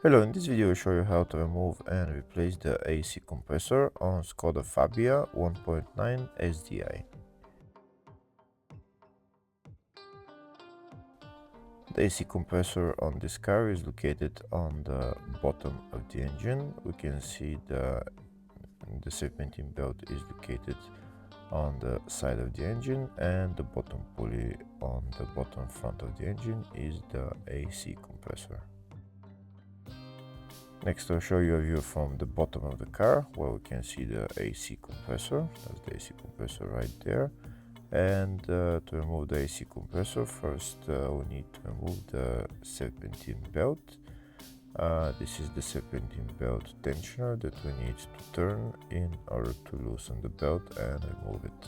Hello, in this video I'll show you how to remove and replace the AC compressor on Skoda Fabia 1.9 SDI. The AC compressor on this car is located on the bottom of the engine. We can see the serpentine belt is located on the side of the engine, and the bottom pulley on the bottom front of the engine is the AC compressor. Next, I'll show you a view from the bottom of the car where we can see the AC compressor. That's the AC compressor right there. And to remove the AC compressor, first we need to remove the serpentine belt. This is the serpentine belt tensioner that we need to turn in order to loosen the belt and remove it.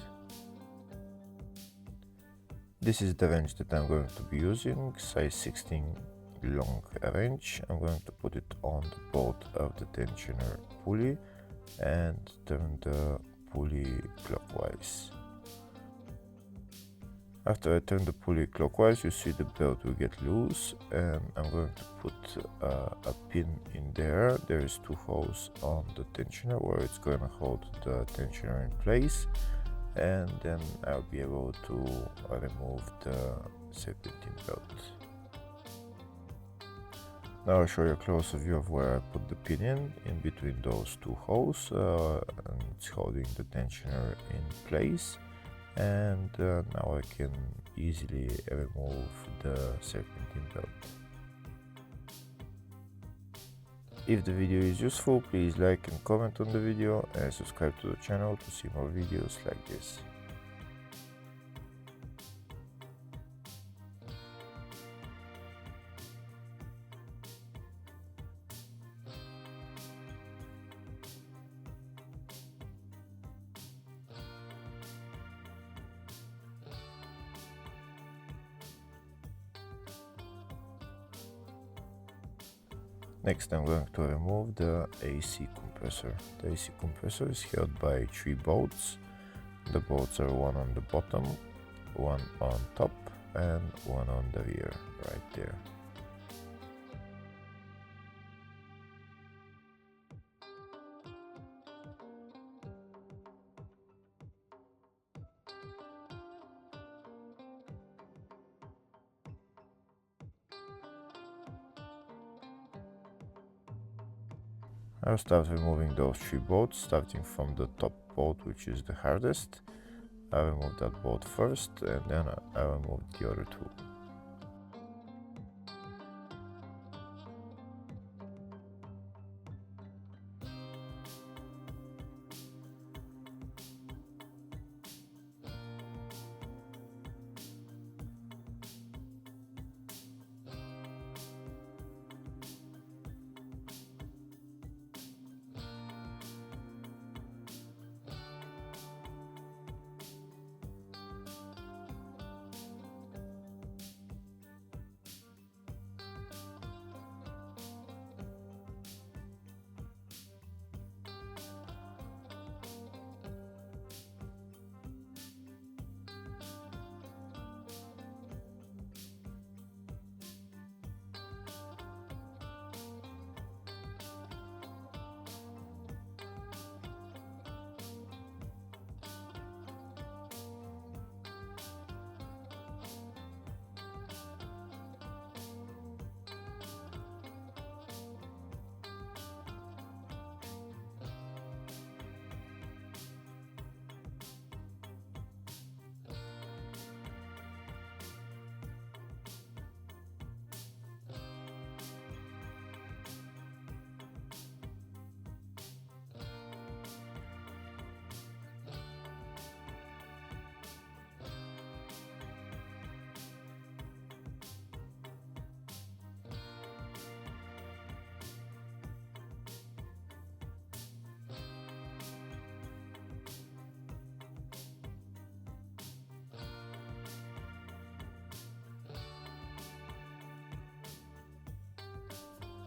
This is the wrench that I'm going to be using, size 16 long wrench. I'm going to put it on the bolt of the tensioner pulley and turn the pulley clockwise. After I turn the pulley clockwise, you see the belt will get loose, and I'm going to put a pin in there. There is 2 holes on the tensioner where it's going to hold the tensioner in place, and then I'll be able to remove the serpentine belt. Now I'll show you a closer view of where I put the pin in between those 2 holes, and it's holding the tensioner in place. And now I can easily remove the serpentine belt. If the video is useful, please like and comment on the video and subscribe to the channel to see more videos like this. Next, I'm going to remove the AC compressor. The AC compressor is held by 3 bolts. The bolts are one on the bottom, one on top, and one on the rear, right there. I'll start removing those 3 bolts, starting from the top bolt, which is the hardest. I'll remove that bolt first, and then I'll remove the other 2.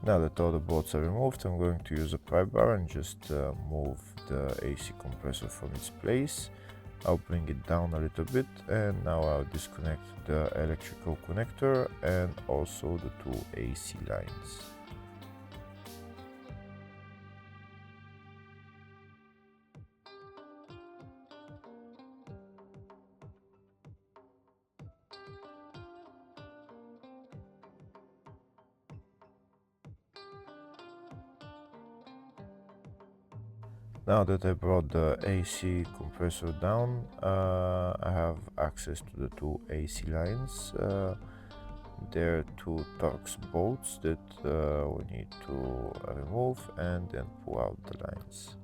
Now that all the bolts are removed, I'm going to use a pry bar and just move the AC compressor from its place. I'll bring it down a little bit, and now I'll disconnect the electrical connector and also the 2 AC lines. Now that I brought the AC compressor down, I have access to the two AC lines. There are two Torx bolts that we need to remove and then pull out the lines.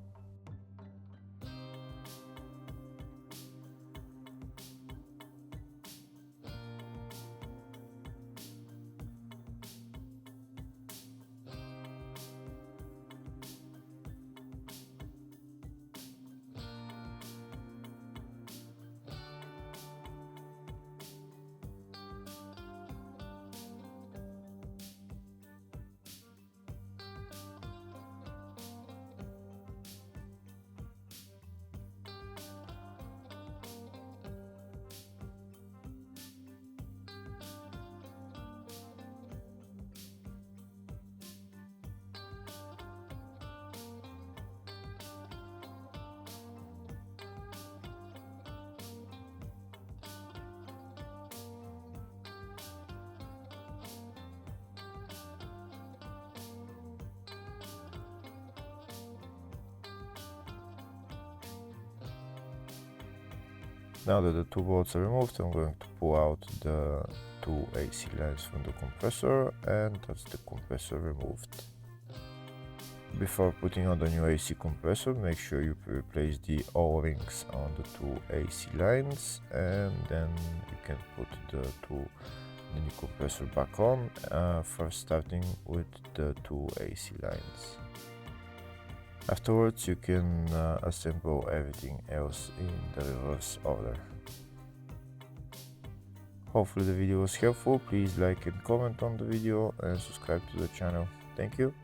Now that the two bolts are removed, I'm going to pull out the two AC lines from the compressor, and that's the compressor removed. Before putting on the new AC compressor, make sure you replace the O-rings on the two AC lines, and then you can put the new compressor back on, first starting with the two AC lines. Afterwards, you can assemble everything else in the reverse order. Hopefully the video was helpful. Please like and comment on the video and subscribe to the channel. Thank you.